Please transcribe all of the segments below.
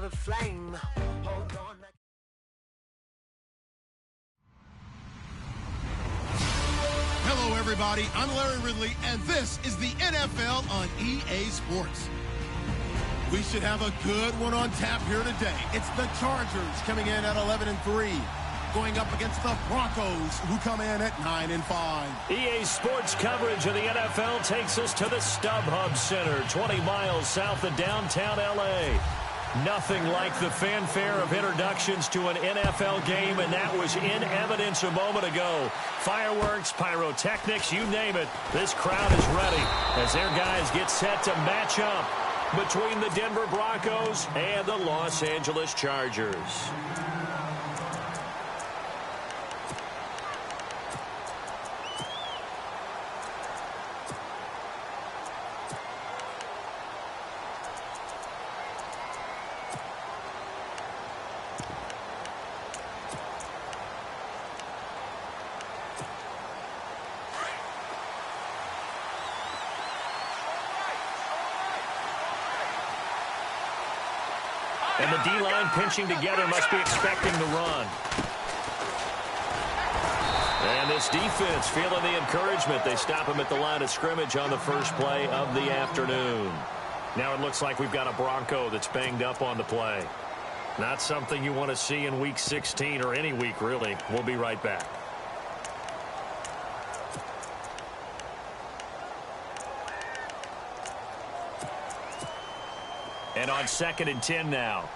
another flame. Hold on. Hello, everybody. I'm Larry Ridley, and this is the NFL on EA Sports. We should have a good one on tap here today. It's the Chargers coming in at 11-3, going up against the Broncos, who come in at 9-5. EA Sports coverage of the NFL takes us to the StubHub Center, 20 miles south of downtown L.A. Nothing like the fanfare of introductions to an NFL game, and that was in evidence a moment ago. Fireworks, pyrotechnics, you name it. This crowd is ready as their guys get set to match up between the Denver Broncos and the Los Angeles Chargers. And the D-line pinching together must be expecting the run. And this defense feeling the encouragement. They stop him at the line of scrimmage on the first play of the afternoon. Now it looks like we've got a Bronco that's banged up on the play. Not something you want to see in Week 16 or any week, really. We'll be right back. And on 2nd and 10 now.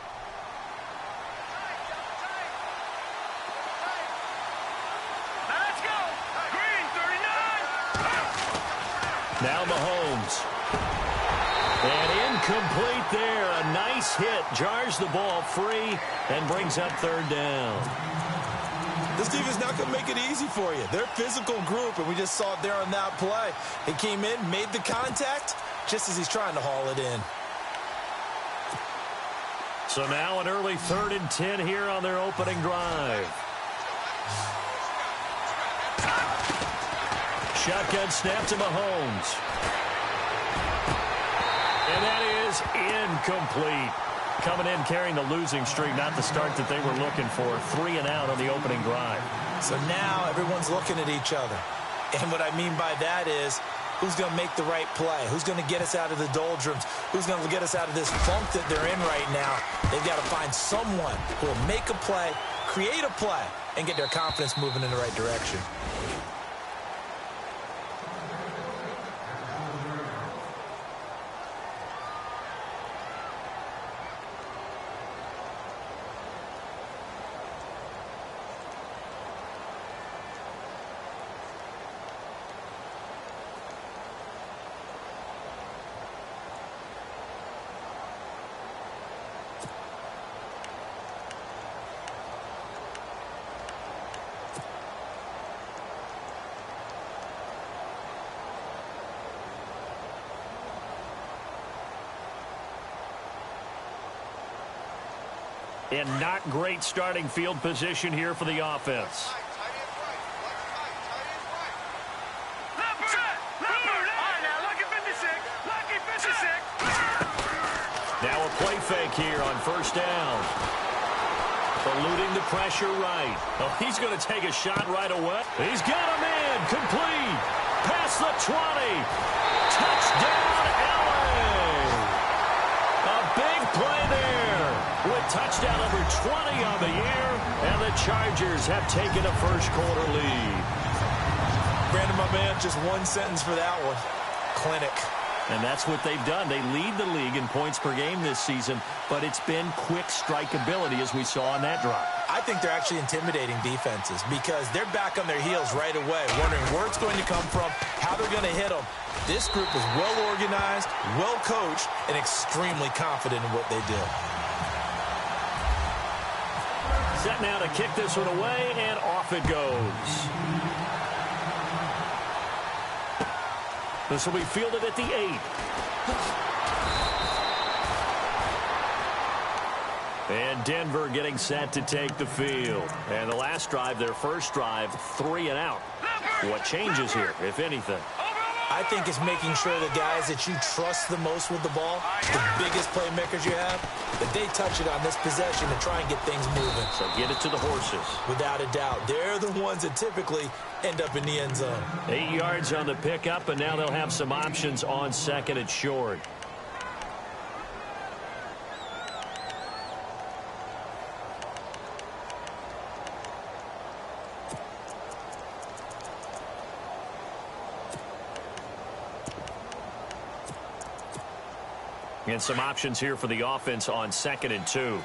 Let's go. Green 39. Now Mahomes. And incomplete there. A nice hit. Jars the ball free and brings up 3rd down. This defense not going to make it easy for you. They're a physical group, and we just saw it there on that play. He came in, made the contact, just as he's trying to haul it in. So now an early 3rd and 10 here on their opening drive. Shotgun snap to Mahomes. And that is incomplete. Coming in carrying the losing streak, not the start that they were looking for. 3 and out on the opening drive. So now everyone's looking at each other. And what I mean by that is, who's going to make the right play? Who's going to get us out of the doldrums? Who's going to get us out of this funk that they're in right now? They've got to find someone who will make a play, create a play, and get their confidence moving in the right direction. And not great starting field position here for the offense. Now a play fake here on 1st down. Eluding the pressure right. Oh, he's going to take a shot right away. He's got him in. Complete. Past the 20. Touchdown, LA. A big play there. With touchdown number 20 on the year, and the Chargers have taken a first-quarter lead. Brandon, my man, just one sentence for that one. Clinic. And that's what they've done. They lead the league in points per game this season, but it's been quick strikeability as we saw on that drive. I think they're actually intimidating defenses because they're back on their heels right away, wondering where it's going to come from, how they're going to hit them. This group is well-organized, well-coached, and extremely confident in what they do. Set now to kick this one away, and off it goes. This will be fielded at the 8. And Denver getting set to take the field. And the last drive, their first drive, 3 and out. What changes here, if anything? I think it's making sure the guys that you trust the most with the ball, the biggest playmakers you have, that they touch it on this possession and try and get things moving. So get it to the horses. Without a doubt. They're the ones that typically end up in the end zone. 8 yards on the pickup, and now they'll have some options on second and short. And some options here for the offense on second and 2. Here we go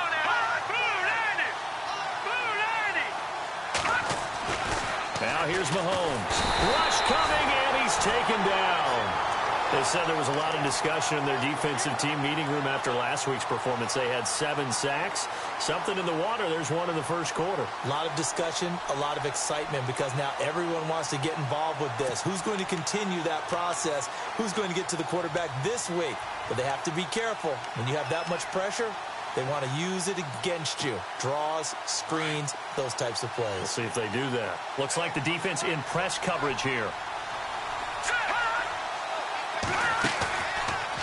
now. Now here's Mahomes. Rush coming, and he's taken down. They said there was a lot of discussion in their defensive team meeting room after last week's performance. They had 7 sacks. Something in the water. There's one in the first quarter. A lot of discussion, a lot of excitement, because now everyone wants to get involved with this. Who's going to continue that process? Who's going to get to the quarterback this week? But they have to be careful. When you have that much pressure, they want to use it against you. Draws, screens, those types of plays. We'll see if they do that. Looks like the defense in press coverage here.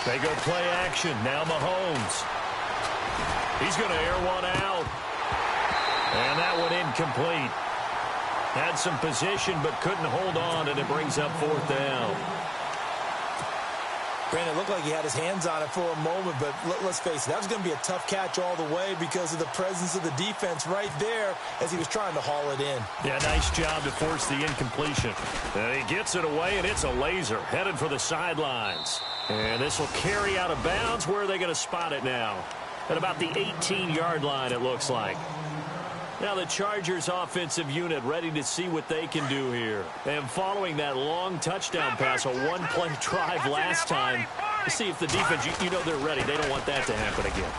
They go play action. Now Mahomes. He's going to air one out. And that one incomplete. Had some position but couldn't hold on, and it brings up 4th down. Brandon, it looked like he had his hands on it for a moment, but let's face it, that was going to be a tough catch all the way because of the presence of the defense right there as he was trying to haul it in. Yeah, nice job to force the incompletion. And he gets it away, and it's a laser headed for the sidelines. And this will carry out of bounds. Where are they going to spot it now? At about the 18-yard line, it looks like. Now the Chargers offensive unit ready to see what they can do here. And following that long touchdown pass, a one-play drive last time, to see if the defense, you know they're ready. They don't want that to happen again.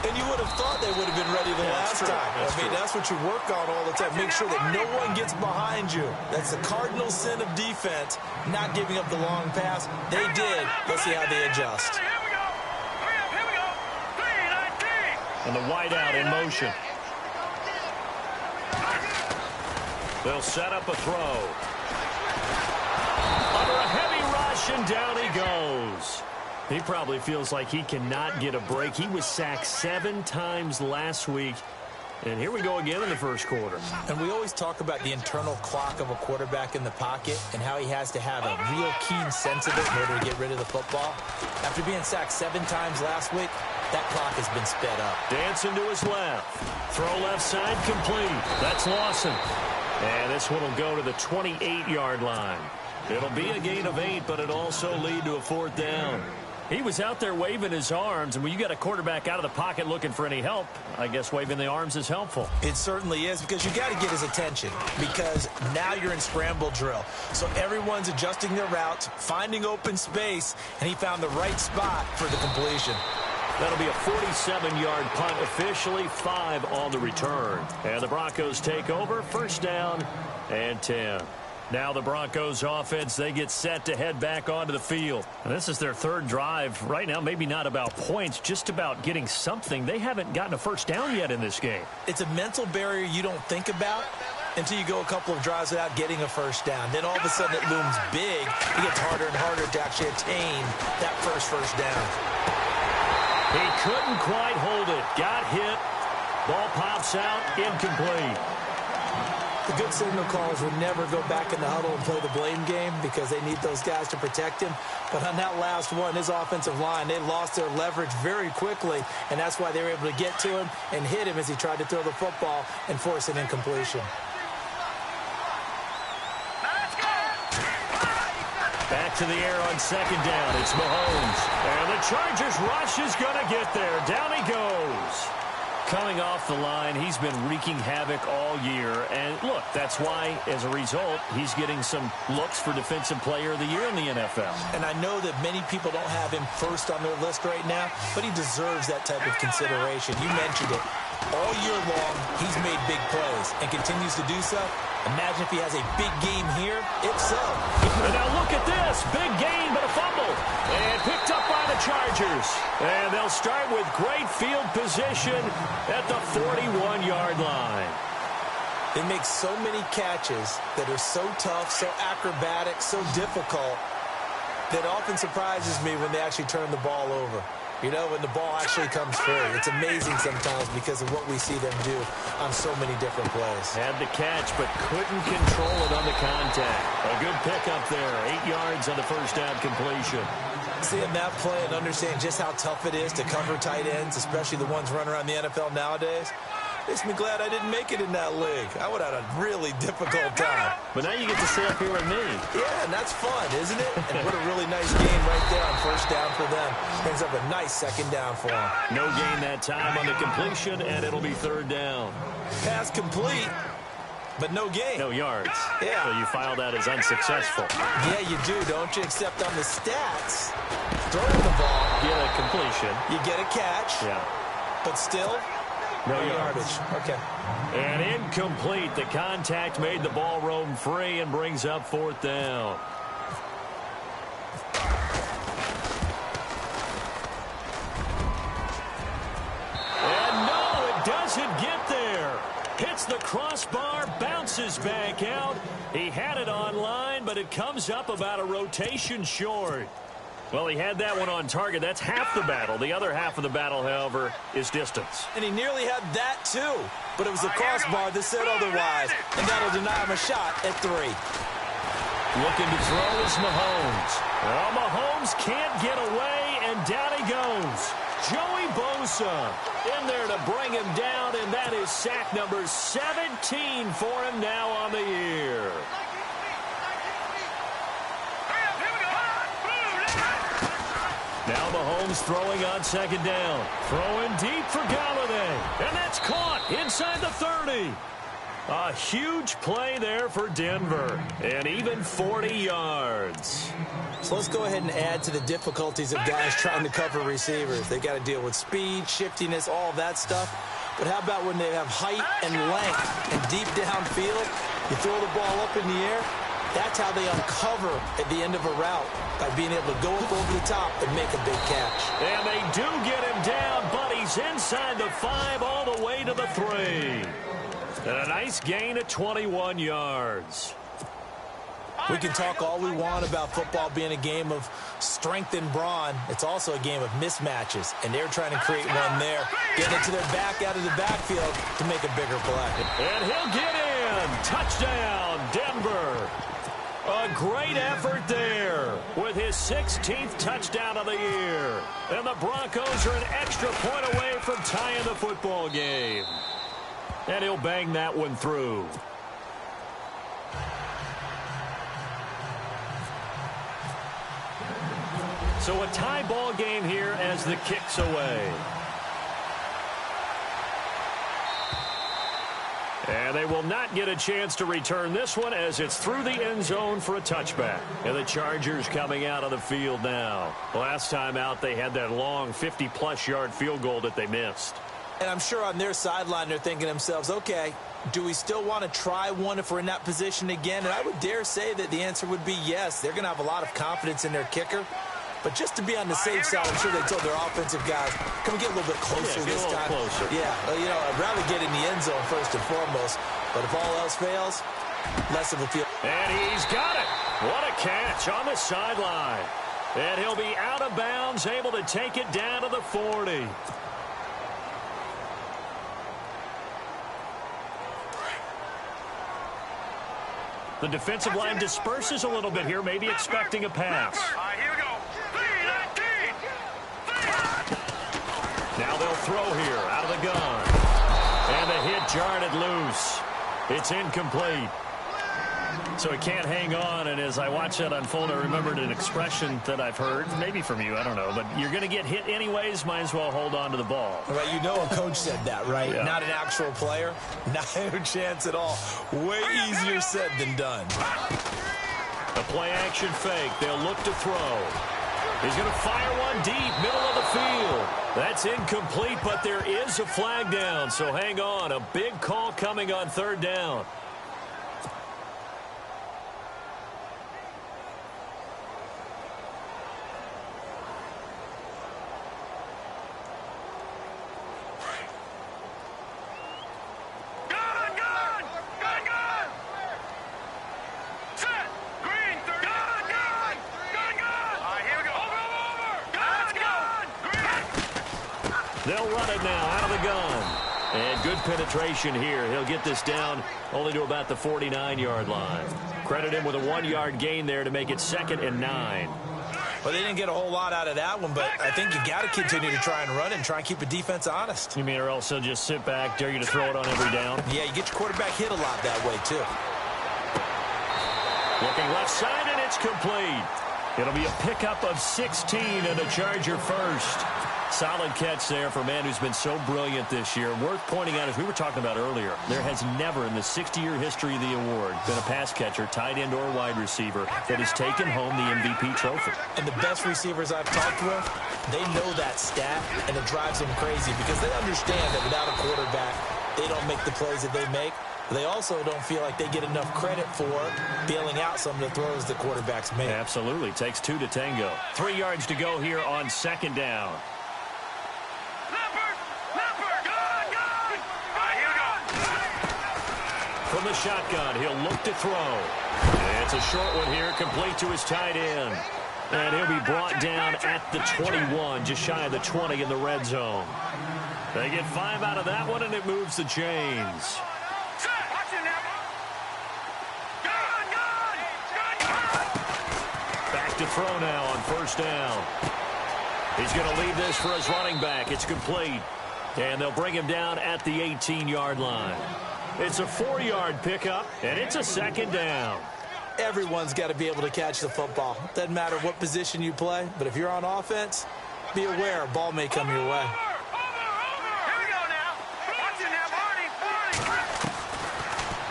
And you would have thought they would have been ready the last time. That's what you work on all the time. Make sure that no one gets behind you. That's the cardinal sin of defense, not giving up the long pass. They did. Let's see how they adjust. Here we go. Here we go. 3-19. And the wideout in motion. They'll set up a throw. Under a heavy rush, and down he goes. He probably feels like he cannot get a break. He was sacked 7 times last week. And here we go again in the first quarter. And we always talk about the internal clock of a quarterback in the pocket and how he has to have a real keen sense of it in order to get rid of the football. After being sacked 7 times last week, that clock has been sped up. Dancing to his left. Throw left side complete. That's Lawson. And this one will go to the 28-yard line. It'll be a gain of 8, but it'll also lead to a 4th down. He was out there waving his arms, and when you got a quarterback out of the pocket looking for any help, I guess waving the arms is helpful. It certainly is, because you got to get his attention, because now you're in scramble drill. So everyone's adjusting their routes, finding open space, and he found the right spot for the completion. That'll be a 47-yard punt, officially 5 on the return. And the Broncos take over, 1st down and 10. Now the Broncos offense, they get set to head back onto the field. And this is their 3rd drive. Right now, maybe not about points, just about getting something. They haven't gotten a 1st down yet in this game. It's a mental barrier you don't think about until you go a couple of drives without getting a 1st down. Then all of a sudden it looms big. It gets harder and harder to actually attain that first down. He couldn't quite hold it. Got hit. Ball pops out. Incomplete. The good signal callers would never go back in the huddle and play the blame game because they need those guys to protect him. But on that last one, his offensive line, they lost their leverage very quickly, and that's why they were able to get to him and hit him as he tried to throw the football and force an incompletion. Back to the air on 2nd down. It's Mahomes. And the Chargers rush is going to get there. Down he goes. Coming off the line, he's been wreaking havoc all year. And look, that's why, as a result, he's getting some looks for Defensive Player of the Year in the NFL. And I know that many people don't have him first on their list right now, but he deserves that type of consideration. You mentioned it. All year long, he's made big plays and continues to do so. Imagine if he has a big game here. If so. And now look at this. Big gain, but a fumble. And picked up by the Chargers. And they'll start with great field position at the 41-yard line. They make so many catches that are so tough, so acrobatic, so difficult, that often surprises me when they actually turn the ball over. You know, when the ball actually comes free. It's amazing sometimes because of what we see them do on so many different plays. Had the catch, but couldn't control it on the contact. A good pickup there. 8 yards on the first down completion. Seeing that play and understand just how tough it is to cover tight ends, especially the ones running around the NFL nowadays, makes me glad I didn't make it in that league. I would have had a really difficult time. But now you get to sit up here with me. Yeah, and that's fun, isn't it? And what a really nice game right there on first down for them. Brings up a nice second down for them. No gain that time on the completion, and it'll be third down. Pass complete, but no gain. No yards. Yeah. So you file that as unsuccessful. Yeah, you do, don't you? Except on the stats, throwing the ball, Get a completion. you get a catch, Yeah. but still, No yardage. Okay. And incomplete. The contact made the ball roam free and brings up fourth down. And no, it doesn't get there. Hits the crossbar, bounces back out. He had it online, but it comes up about a rotation short. Well, he had that one on target. That's half the battle. The other half of the battle, however, is distance. And he nearly had that, too. But it was the crossbar that said otherwise. And that'll deny him a shot at 3. Looking to throw is Mahomes. Well, Mahomes can't get away, and down he goes. Joey Bosa in there to bring him down, and that is sack number 17 for him now on the year. Now Mahomes throwing on second down. Throwing deep for Galladay. And that's caught inside the 30. A huge play there for Denver. And even 40 yards. So let's go ahead and add to the difficulties of guys trying to cover receivers. They got to deal with speed, shiftiness, all of that stuff. But how about when they have height and length and deep downfield? You throw the ball up in the air. That's how they uncover at the end of a route, by being able to go up over the top and make a big catch. And they do get him down, but he's inside the 5 all the way to the 3. And a nice gain of 21 yards. We can talk all we want about football being a game of strength and brawn. It's also a game of mismatches, and they're trying to create one there. Getting it to their back out of the backfield to make a bigger play. And he'll get in. Touchdown, Denver. A great effort there with his 16th touchdown of the year. And the Broncos are an extra point away from tying the football game. And he'll bang that one through. So a tie ball game here as the kick's away. And they will not get a chance to return this one as it's through the end zone for a touchback. And the Chargers coming out of the field now. Last time out, they had that long 50-plus yard field goal that they missed. And I'm sure on their sideline they're thinking to themselves, okay, do we still want to try one if we're in that position again? And I would dare say that the answer would be yes. They're going to have a lot of confidence in their kicker. But just to be on the safe side, I'm sure they told their offensive guys, can we get a little bit closer this time? Closer. Yeah, well, you know, I'd rather get in the end zone first and foremost. But if all else fails, less of a field. And he's got it. What a catch on the sideline. And he'll be out of bounds, able to take it down to the 40. The defensive line disperses a little bit here, maybe expecting a pass. All right, here we go. 3-19. Now they'll throw here out of the gun. And the hit jarred it loose. It's incomplete. So he can't hang on, and as I watch that unfold, I remembered an expression that I've heard, maybe from you, I don't know, but you're going to get hit anyways, might as well hold on to the ball. Right, you know a coach said that, right? Yeah. Not an actual player. Not a chance at all. Way easier said than done. A play-action fake. They'll look to throw. He's going to fire one deep, middle of the field. That's incomplete, but there is a flag down, so hang on. A big call coming on third down. Gun! Gun! Gun! They'll run it now out of the gun. And good penetration here. He'll get this down only to about the 49-yard line. Credit him with a 1-yard gain there to make it 2nd and 9. Well, they didn't get a whole lot out of that one, but I think you got to continue to try and run it and try and keep the defense honest. You mean or else he'll just sit back, dare you to throw it on every down? Yeah, you get your quarterback hit a lot that way, too. Looking left side, and it's complete. It'll be a pickup of 16 and a Charger first. Solid catch there for a man who's been so brilliant this year. Worth pointing out, as we were talking about earlier, there has never in the 60-year history of the award been a pass catcher, tight end, or wide receiver that has taken home the MVP trophy. And the best receivers I've talked with, they know that stat, and it drives them crazy because they understand that without a quarterback, they don't make the plays that they make. They also don't feel like they get enough credit for bailing out some of the throws the quarterbacks make. Absolutely. Takes 2 to tango. 3 yards to go here on 2nd down. From the shotgun, he'll look to throw. It's a short one here, complete to his tight end. And he'll be brought down at the 21, just shy of the 20 in the red zone. They get 5 out of that one, and it moves the chains. Back to throw now on 1st down. He's going to leave this for his running back. It's complete. And they'll bring him down at the 18-yard line. It's a 4-yard pickup, and it's a 2nd down. Everyone's got to be able to catch the football. Doesn't matter what position you play, but if you're on offense, be aware a ball may come your way.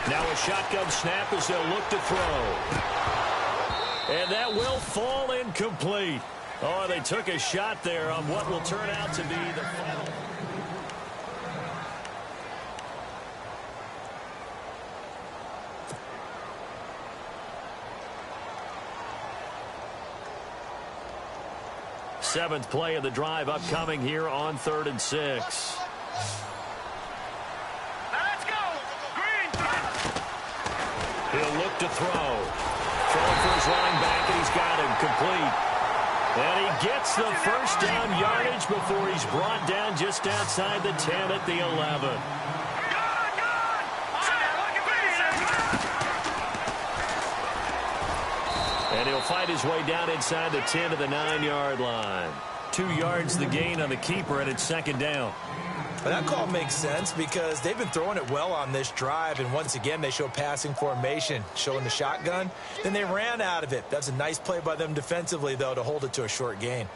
Now a shotgun snap as they'll look to throw. And that will fall incomplete. Oh, they took a shot there on what will turn out to be the final. Seventh play of the drive upcoming here on 3rd and 6. Let's go. Green. He'll look to throw. Throwing for his running back, and he's got him complete. And he gets the 1st down yardage before he's brought down just outside the 10 at the 11. And he'll fight his way down inside the 10 to the 9-yard line. 2 yards the gain on the keeper, and it's 2nd down. But that call makes sense because they've been throwing it well on this drive, and once again, they show passing formation, showing the shotgun. Then they ran out of it. That's a nice play by them defensively, though, to hold it to a short gain.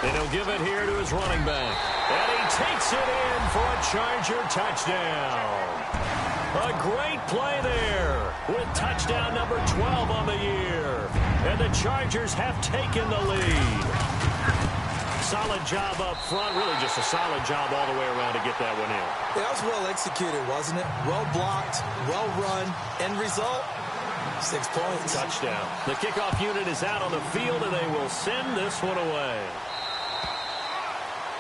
And he'll give it here to his running back. And he takes it in for a Charger touchdown. A great play there with touchdown number 12 on the year. And the Chargers have taken the lead. Solid job up front. Really just a solid job all the way around to get that one in. That was well executed, wasn't it? Well blocked, well run. End result, 6 points. Touchdown. The kickoff unit is out on the field, and they will send this one away.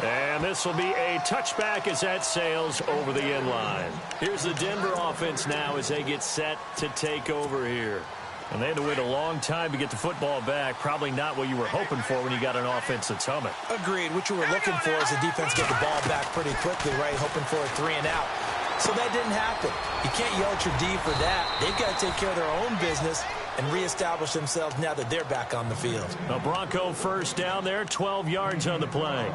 And this will be a touchback as that sails over the end line. Here's the Denver offense now as they get set to take over here. And they had to wait a long time to get the football back. Probably not what you were hoping for when you got an offense that's humming. Agreed. What you were looking for is the defense get the ball back pretty quickly, right? Hoping for a 3 and out. So that didn't happen. You can't yell at your D for that. They've got to take care of their own business and reestablish themselves now that they're back on the field. A Bronco 1st down there, 12 yards on the play.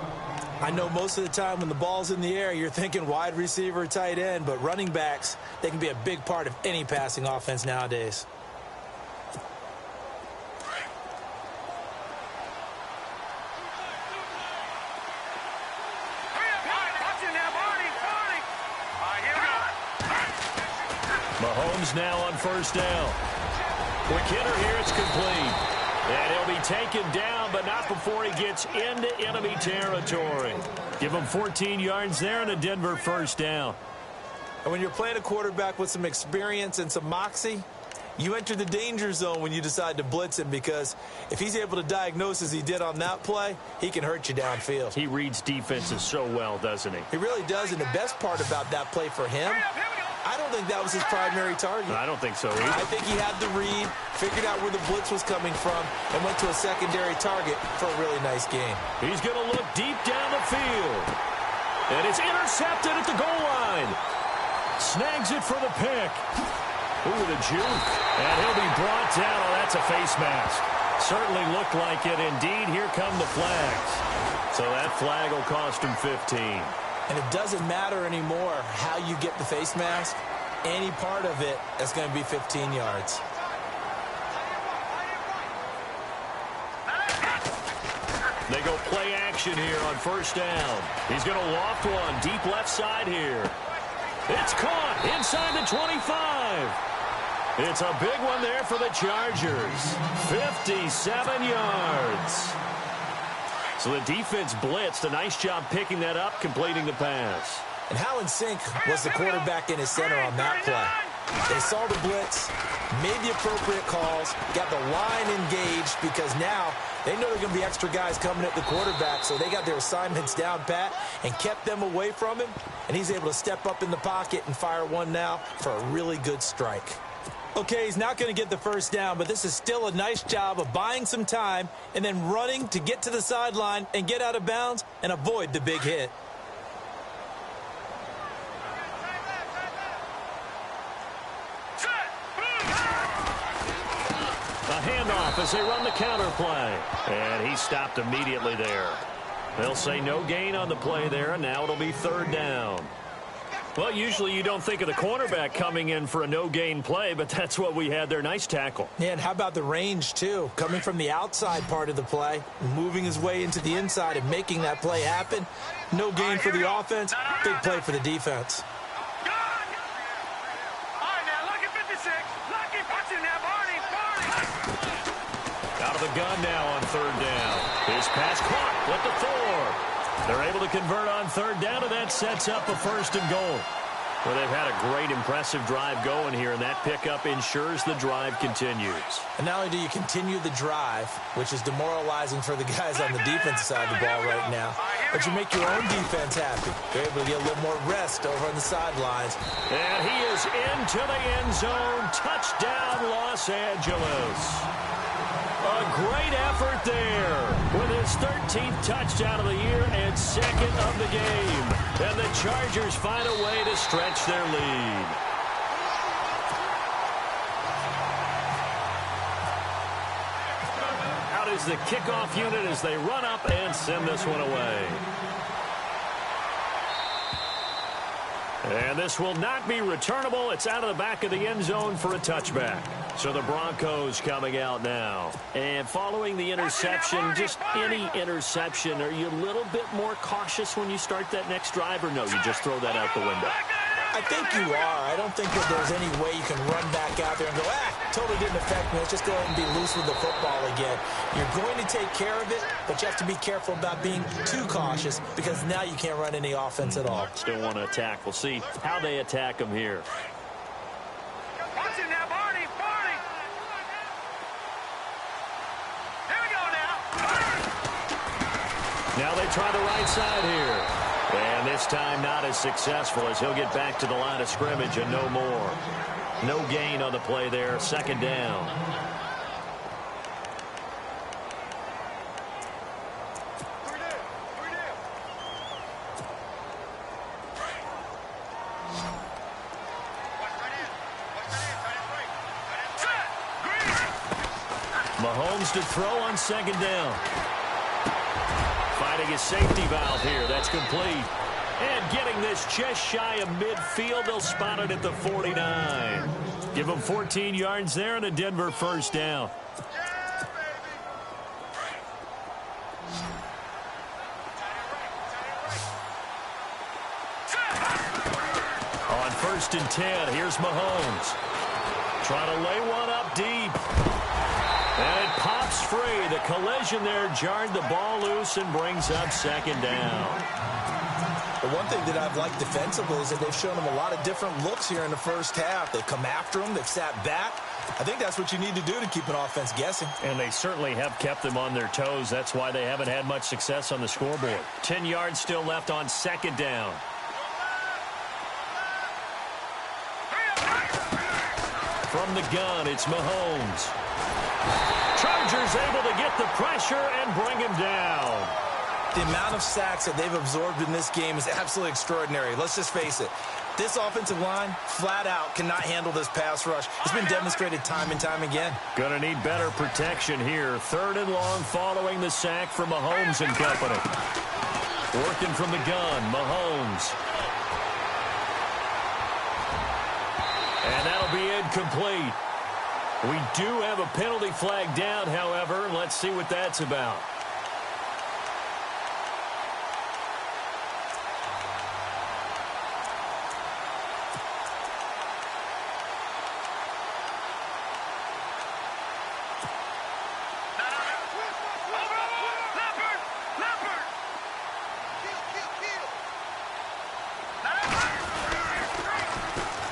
I know most of the time when the ball's in the air, you're thinking wide receiver, tight end, but running backs, they can be a big part of any passing offense nowadays. Mahomes now on 1st down. Quick hitter here, it's complete. And he'll be taken down, but not before he gets into enemy territory. Give him 14 yards there and a Denver 1st down. And when you're playing a quarterback with some experience and some moxie, You enter the danger zone when you decide to blitz him, because if he's able to diagnose as he did on that play, he can hurt you downfield. He reads defenses so well, doesn't he? He really does, and the best part about that play for him, I don't think that was his primary target. I don't think so either. I think he had the read, figured out where the blitz was coming from, and went to a secondary target for a really nice game. He's going to look deep down the field. And it's intercepted at the goal line. Snags it for the pick. Ooh, the juke. And he'll be brought down. Oh, that's a face mask. Certainly looked like it. Indeed, here come the flags. So that flag will cost him 15. And it doesn't matter anymore how you get the face mask. Any part of it is going to be 15 yards. They go play action here on first down. He's going to loft one deep left side here. It's caught inside the 25. It's a big one there for the Chargers. 57 yards. So the defense blitzed. A nice job picking that up, completing the pass. And Hallen Sink was the quarterback in his center on that play. They saw the blitz, made the appropriate calls, got the line engaged, because now they know there are going to be extra guys coming at the quarterback, so they got their assignments down pat and kept them away from him, and he's able to step up in the pocket and fire one now for a really good strike. Okay, he's not going to get the first down, but this is still a nice job of buying some time and then running to get to the sideline and get out of bounds and avoid the big hit. A handoff as they run the counter play. And he stopped immediately there. They'll say no gain on the play there, and now it'll be third down. Well, usually you don't think of the cornerback coming in for a no-gain play, but that's what we had there. Nice tackle. Yeah, and how about the range, too? Coming from the outside part of the play, moving his way into the inside and making that play happen. No gain for the offense, big play for the defense. Out of the gun now on third down. His pass caught at the 4. They're able to convert on third down, and that sets up a first and goal. Well, they've had a great, impressive drive going here, and that pickup ensures the drive continues. And not only do you continue the drive, which is demoralizing for the guys on the defensive side of the ball right now, but you make your own defense happy. You're able to get a little more rest over on the sidelines. And he is into the end zone. Touchdown, Los Angeles. A great effort there with his 13th touchdown of the year and second of the game. And the Chargers find a way to stretch their lead. Out is the kickoff unit as they run up and send this one away. And this will not be returnable. It's out of the back of the end zone for a touchback. So the Broncos coming out now. And following the interception, just any interception, are you a little bit more cautious when you start that next drive, or no, you just throw that out the window? I think you are. I don't think that there's any way you can run back out there and go, totally didn't affect me. Let's just go ahead and be loose with the football again. You're going to take care of it, but you have to be careful about being too cautious, because now you can't run any offense at all. Still want to attack. We'll see how they attack them here. Watch it now, Barney. Barney. Here we go now. Now they try the right side here. And this time not as successful, as he'll get back to the line of scrimmage and no more. No gain on the play there. Second down. Mahomes to throw on second down. Finding his safety valve here. That's complete. And getting this just shy of midfield. They'll spot it at the 49. Give them 14 yards there and a Denver first down. On first and 10, here's Mahomes. Trying to lay one up deep. And it pops free. The collision there jarred the ball loose and brings up second down. The one thing that I've liked defensively is that they've shown him a lot of different looks here in the first half. They've come after him. They've sat back. I think that's what you need to do to keep an offense guessing. And they certainly have kept them on their toes. That's why they haven't had much success on the scoreboard. 10 yards still left on second down. From the gun, it's Mahomes. Chargers able to get the pressure and bring him down. The amount of sacks that they've absorbed in this game is absolutely extraordinary. Let's just face it. This offensive line, flat out, cannot handle this pass rush. It's been demonstrated time and time again. Going to need better protection here. 3rd and long following the sack from Mahomes and company. Working from the gun, Mahomes. And that'll be incomplete. We do have a penalty flag down, however. Let's see what that's about.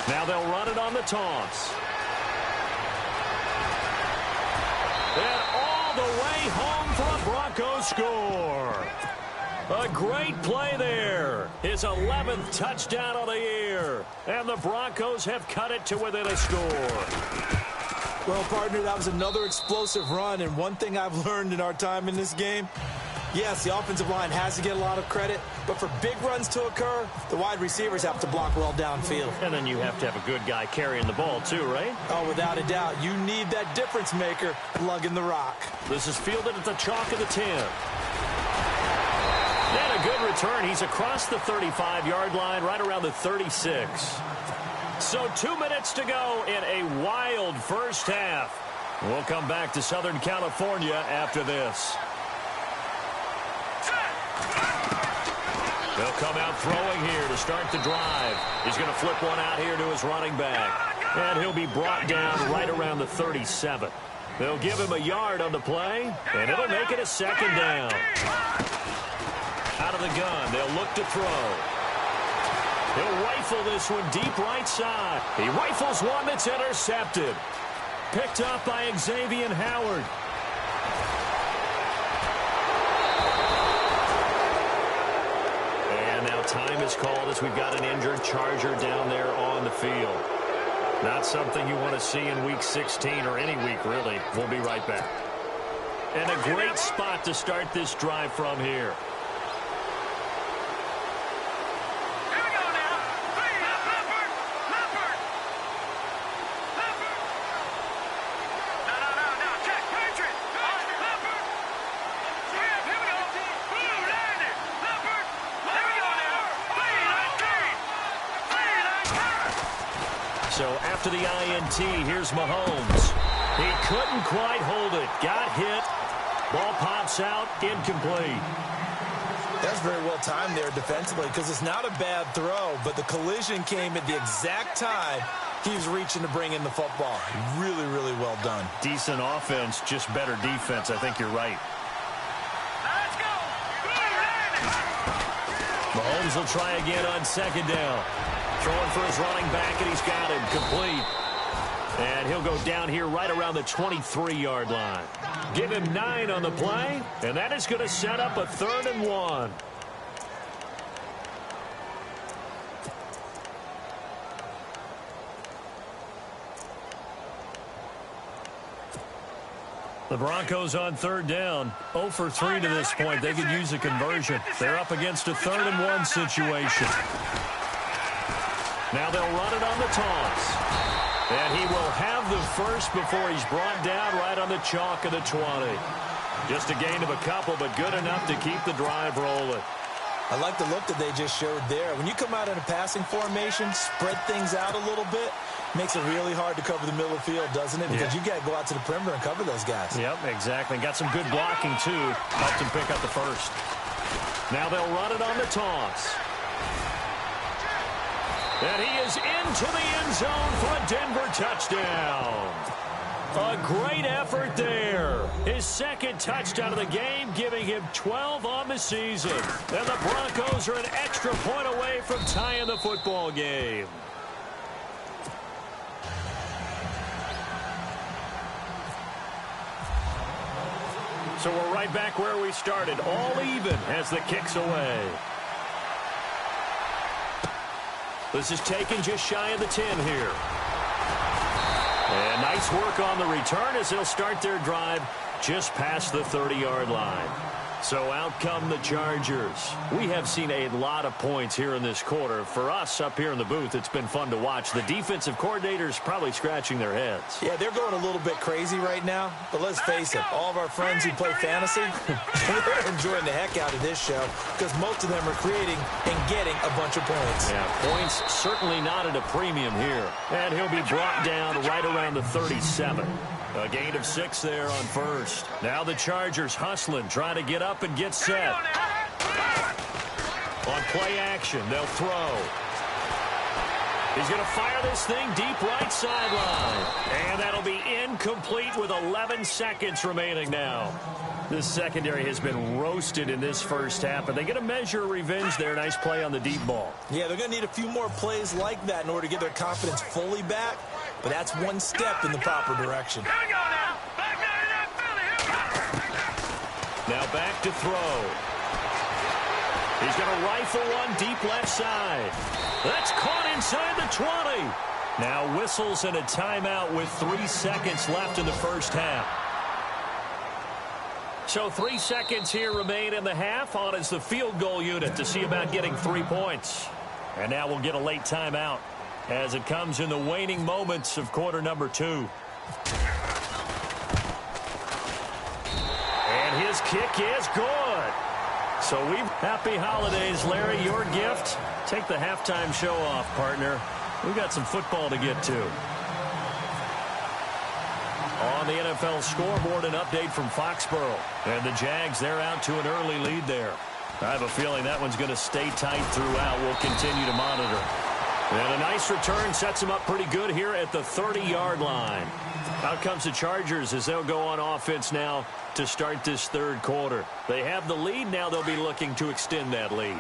Now they'll run it on the toss. And all the way home for a Broncos score. A great play there. His 11th touchdown of the year. And the Broncos have cut it to within a score. Well, partner, that was another explosive run. And one thing I've learned in our time in this game, yes, the offensive line has to get a lot of credit, but for big runs to occur, the wide receivers have to block well downfield. And then you have to have a good guy carrying the ball too, right? Oh, without a doubt. You need that difference maker lugging the rock. This is fielded at the chalk of the 10. And a good return. He's across the 35-yard line, right around the 36. So 2 minutes to go in a wild first half. We'll come back to Southern California after this. They'll come out throwing here to start the drive. He's going to flip one out here to his running back. And he'll be brought down right around the 37. They'll give him a yard on the play, and it'll make it a second down. Out of the gun, they'll look to throw. He'll rifle this one deep right side. He rifles one that's intercepted. Picked up by Xavier Howard. Time is called as we've got an injured Charger down there on the field. Not something you want to see in Week 16 or any week, really. We'll be right back. And a great spot to start this drive from here. So after the INT, here's Mahomes. He couldn't quite hold it. Got hit. Ball pops out. Incomplete. That's very well timed there defensively because it's not a bad throw, but the collision came at the exact time he was reaching to bring in the football. Really, really well done. Decent offense, just better defense. I think you're right. Mahomes will try again on second down. Throwing for his running back, and he's got him complete. And he'll go down here right around the 23-yard line. Give him 9 on the play, and that is going to set up a 3rd and 1. The Broncos on 3rd down. 0 for 3 to this point. They could use a conversion. They're up against a 3rd and 1 situation. Now they'll run it on the toss. And he will have the first before he's brought down right on the chalk of the 20. Just a gain of a couple, but good enough to keep the drive rolling. I like the look that they just showed there. When you come out in a passing formation, spread things out a little bit, makes it really hard to cover the middle of the field, doesn't it? Because you got to go out to the perimeter and cover those guys. Yep, exactly. Got some good blocking, too. Helped him pick up the first. Now they'll run it on the toss. And he is into the end zone for a Denver touchdown. A great effort there. His second touchdown of the game, giving him 12 on the season. And the Broncos are an extra point away from tying the football game. So we're right back where we started, all even as the kick's away. This is taken just shy of the 10 here. And nice work on the return as they'll start their drive just past the 30-yard line. So out come the Chargers. We have seen a lot of points here in this quarter. For us up here in the booth, it's been fun to watch. The defensive coordinators probably scratching their heads. Yeah, they're going a little bit crazy right now. But let's face it, all of our friends who play fantasy, they're enjoying the heck out of this show because most of them are creating and getting a bunch of points. Yeah, points certainly not at a premium here. And he'll be brought down right around the 37. A gain of 6 there on first. Now the Chargers hustling, trying to get up and get set. On play action, they'll throw. He's going to fire this thing deep right sideline. And that'll be incomplete with 11 seconds remaining now. This secondary has been roasted in this first half, but they get a measure of revenge there. Nice play on the deep ball. Yeah, they're going to need a few more plays like that in order to get their confidence fully back. But that's one step in the proper direction. Now back to throw. He's going to rifle one deep left side. That's caught inside the 20. Now whistles and a timeout with 3 seconds left in the first half. So 3 seconds here remain in the half. On is the field goal unit to see about getting 3 points. And now we'll get a late timeout as it comes in the waning moments of quarter number 2. And his kick is good. So happy holidays, Larry. Your gift, take the halftime show off, partner. We've got some football to get to. On the NFL scoreboard, an update from Foxborough. And the Jags, they're out to an early lead there. I have a feeling that one's going to stay tight throughout. We'll continue to monitor. And a nice return sets them up pretty good here at the 30-yard line. Out comes the Chargers as they'll go on offense now to start this third quarter. They have the lead. Now they'll be looking to extend that lead.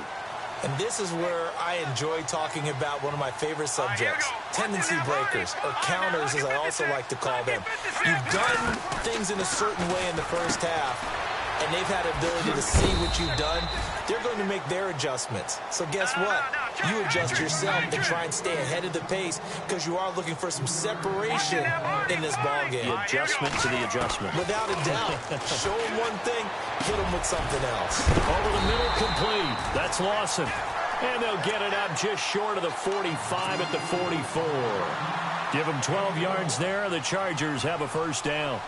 And this is where I enjoy talking about one of my favorite subjects, tendency breakers, or counters as I also like to call them. You've done things in a certain way in the first half, and they've had the ability to see what you've done. They're going to make their adjustments. So guess what? You adjust yourself and try and stay ahead of the pace because you are looking for some separation in this ballgame. The adjustment to the adjustment. Without a doubt. Show them one thing, hit them with something else. Over the middle, complete. That's Lawson. And they'll get it up just short of the 45 at the 44. Give them 12 yards there. The Chargers have a first down.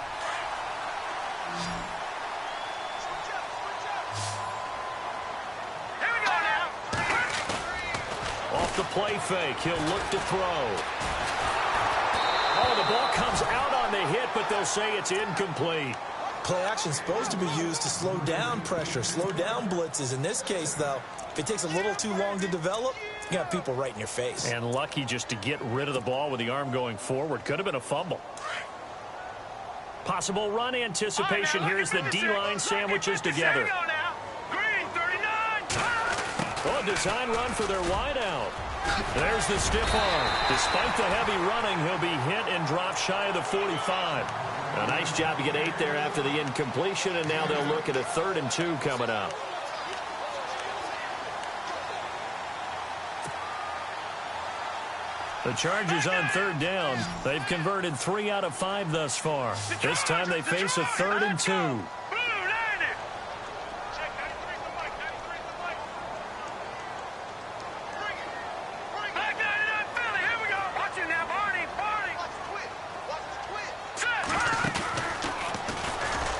Off the play fake, he'll look to throw. Oh, the ball comes out on the hit, but they'll say it's incomplete. Play action is supposed to be used to slow down pressure, slow down blitzes. In this case, though, if it takes a little too long to develop, you got people right in your face. And lucky just to get rid of the ball with the arm going forward. Could have been a fumble. Possible run anticipation here as the D-line sandwiches together. Oh, design run for their wideout. There's the stiff arm. Despite the heavy running, he'll be hit and dropped shy of the 45. A nice job to get 8 there after the incompletion, and now they'll look at a 3rd and 2 coming up. The Chargers on 3rd down. They've converted 3 out of 5 thus far. This time they face a 3rd and 2.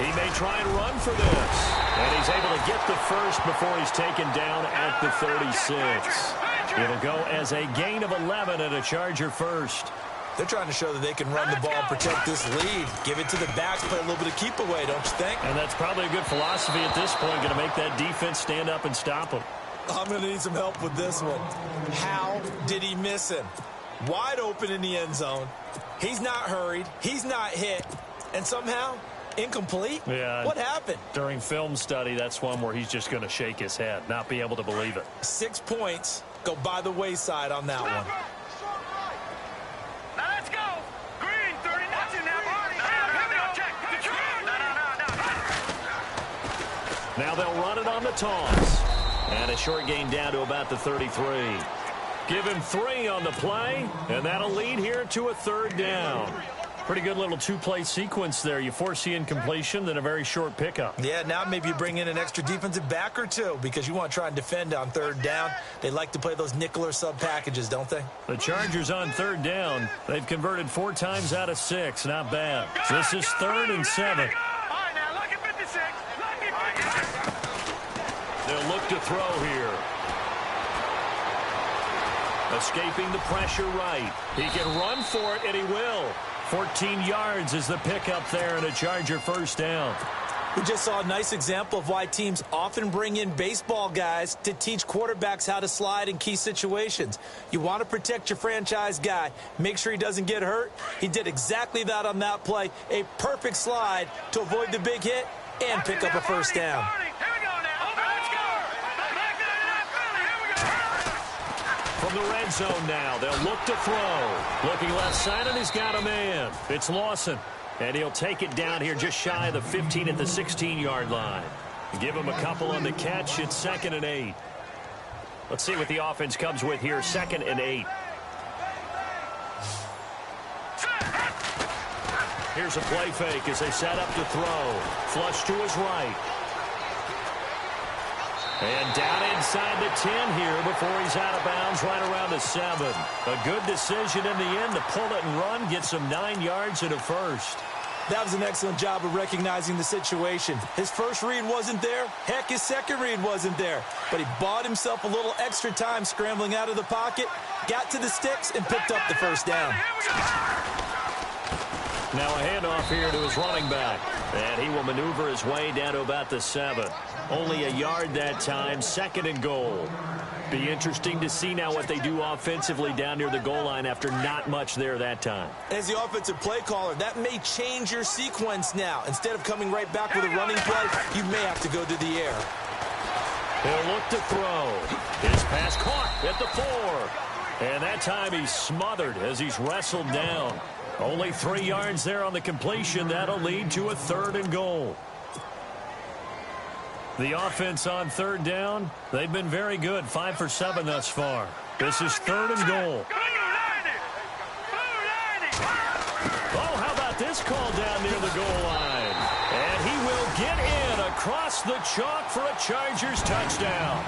He may try and run for this. And he's able to get the first before he's taken down at the 36. It'll go as a gain of 11 and a Charger first. They're trying to show that they can run the ball and protect this lead. Give it to the backs, play a little bit of keep away, don't you think? And that's probably a good philosophy at this point, going to make that defense stand up and stop him. I'm going to need some help with this one. How did he miss him? Wide open in the end zone. He's not hurried. He's not hit. And somehow, incomplete? Yeah. What happened? During film study, that's one where he's just going to shake his head, not be able to believe it. 6 points go by the wayside on that one. Now let's go. Green, 30. Watch it now, Barney. Here we go. Check. No. Now they'll run it on the toss. And a short gain down to about the 33. Give him 3 on the play, and that'll lead here to a 3rd down. Pretty good little 2-play sequence there. You force the incompletion, then a very short pickup. Yeah, now maybe you bring in an extra defensive back or 2 because you want to try and defend on 3rd down. They like to play those nickel or sub packages, don't they? The Chargers on 3rd down. They've converted 4 times out of 6. Not bad. This is 3rd and 7. All right, now look at 56. Look at 56. They'll look to throw here. Escaping the pressure right. He can run for it, and he will. 14 yards is the pickup there, and a Charger 1st down. We just saw a nice example of why teams often bring in baseball guys to teach quarterbacks how to slide in key situations. You want to protect your franchise guy. Make sure he doesn't get hurt. He did exactly that on that play. A perfect slide to avoid the big hit and pick up a 1st down. From the red zone now, they'll look to throw. Looking left side, and he's got a man. It's Lawson. And he'll take it down here just shy of the 15 at the 16-yard line. Give him a couple on the catch. It's 2nd and 8. Let's see what the offense comes with here. 2nd and 8. Here's a play fake as they set up to throw. Flush to his right. And down inside the 10 here before he's out of bounds right around the 7. A good decision in the end to pull it and run. Gets him 9 yards and a 1st. That was an excellent job of recognizing the situation. His first read wasn't there. Heck, his second read wasn't there. But he bought himself a little extra time scrambling out of the pocket, got to the sticks, and picked up the 1st down. Now a handoff here to his running back. And he will maneuver his way down to about the 7. Only a yard that time, 2nd and goal. Be interesting to see now what they do offensively down near the goal line after not much there that time. As the offensive play caller, that may change your sequence now. Instead of coming right back with a running play, you may have to go to the air. He'll look to throw. His pass caught at the 4. And that time he's smothered as he's wrestled down. Only 3 yards there on the completion. That'll lead to a 3rd and goal. The offense on 3rd down, they've been very good. 5 for 7 thus far. This is 3rd and goal. Oh, how about this call down near the goal line? And he will get in across the chalk for a Chargers touchdown.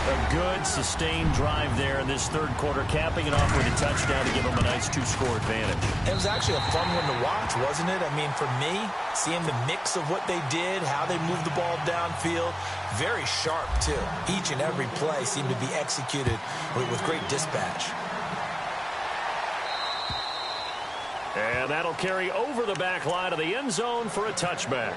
A good, sustained drive there in this 3rd quarter, capping it off with a touchdown to give them a nice 2-score advantage. It was actually a fun one to watch, wasn't it? I mean, for me, seeing the mix of what they did, how they moved the ball downfield, very sharp, too. Each and every play seemed to be executed with great dispatch. And that'll carry over the back line of the end zone for a touchback.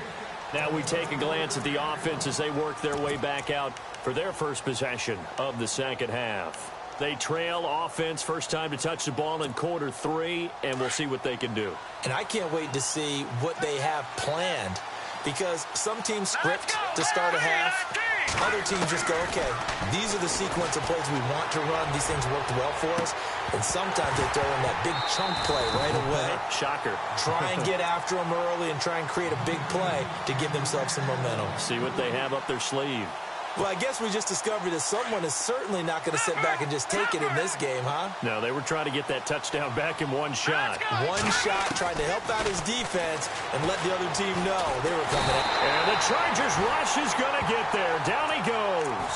Now we take a glance at the offense as they work their way back out for their first possession of the 2nd half. They trail offense, first time to touch the ball in quarter 3, and we'll see what they can do. And I can't wait to see what they have planned, because some teams script to start a half. Other teams just go, okay, these are the sequence of plays we want to run. These things worked well for us. And sometimes they throw in that big chunk play right away. Shocker. Try and get after them early and try and create a big play to give themselves some momentum. See what they have up their sleeve. Well, I guess we just discovered that someone is certainly not going to sit back and just take it in this game, huh? No, they were trying to get that touchdown back in one shot. One shot, trying to help out his defense and let the other team know they were coming in. And the Chargers rush is going to get there. Down he goes.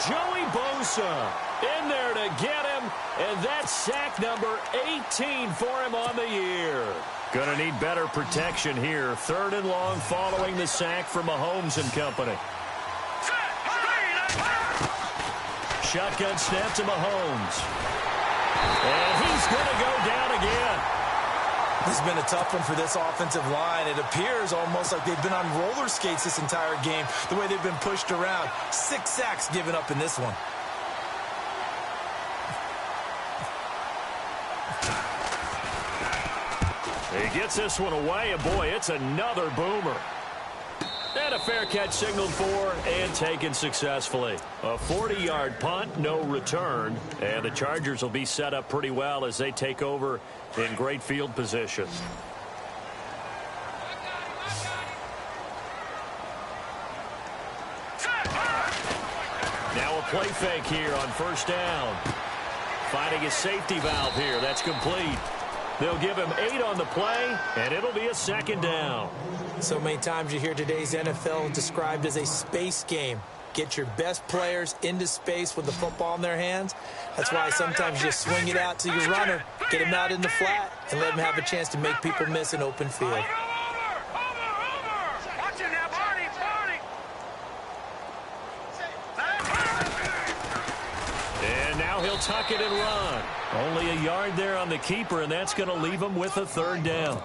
Joey Bosa in there to get him, and that's sack number 18 for him on the year. Going to need better protection here. 3rd and long following the sack from Mahomes and company. Shotgun snap to Mahomes. And he's going to go down again. This has been a tough one for this offensive line. It appears almost like they've been on roller skates this entire game, the way they've been pushed around. 6 sacks given up in this one. He gets this one away, and boy, it's another boomer. And a fair catch signaled for and taken successfully. A 40-yard punt, no return. And the Chargers will be set up pretty well as they take over in great field position. Now a play fake here on first down. Finding a safety valve here. That's complete. They'll give him 8 on the play, and it'll be a second down. So many times you hear today's NFL described as a space game. Get your best players into space with the football in their hands. That's why sometimes you swing it out to your runner, get him out in the flat, and let him have a chance to make people miss an open field. Over! Watching that party! And now he'll tuck it and run. Only a yard there on the keeper, and that's going to leave him with a third down.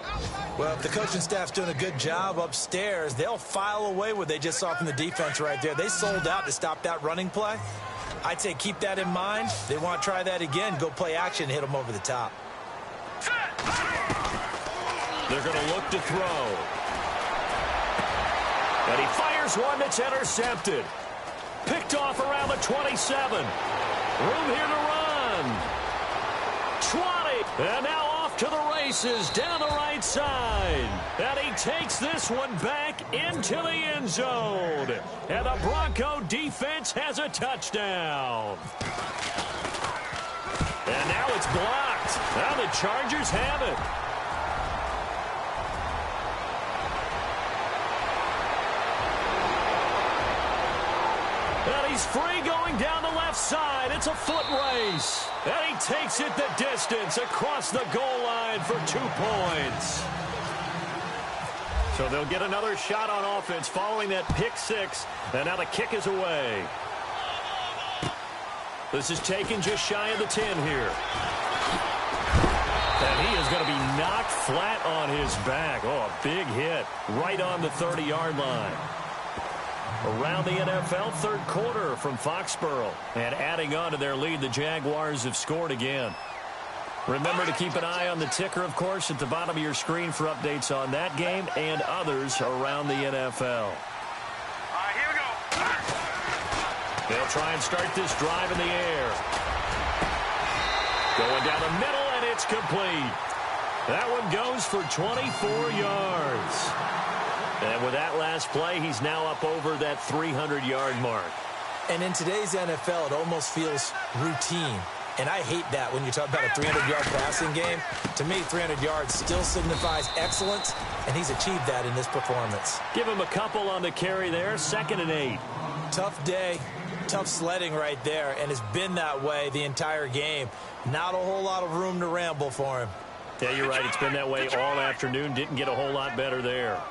Well, if the coaching staff's doing a good job upstairs, they'll file away what they just saw from the defense right there. They sold out to stop that running play. I'd say keep that in mind. They want to try that again. Go play action, hit them over the top. They're going to look to throw. And he fires one that's intercepted. Picked off around the 27. Room here to run. 20. And now off to the races down the right side. And he takes this one back into the end zone. And the Bronco defense has a touchdown. And now it's blocked. Now the Chargers have it. And he's free going down the left side. It's a foot race. And he takes it the distance across the goal line for 2 points. So they'll get another shot on offense following that pick six. And now the kick is away. This is taken just shy of the 10 here. And he is going to be knocked flat on his back. Oh, a big hit right on the 30-yard line. Around the NFL, third quarter from Foxborough. And adding on to their lead, the Jaguars have scored again. Remember to keep an eye on the ticker, of course, at the bottom of your screen for updates on that game and others around the NFL. All right, here we go. They'll try and start this drive in the air. Going down the middle, and it's complete. That one goes for 24 yards. And with that last play, he's now up over that 300-yard mark. And in today's NFL, it almost feels routine. And I hate that when you talk about a 300-yard passing game. To me, 300 yards still signifies excellence, and he's achieved that in this performance. Give him a couple on the carry there, 2nd and 8. Tough day, tough sledding right there, and it's been that way the entire game. Not a whole lot of room to ramble for him. Yeah, you're right. It's been that way all afternoon. Didn't get a whole lot better there.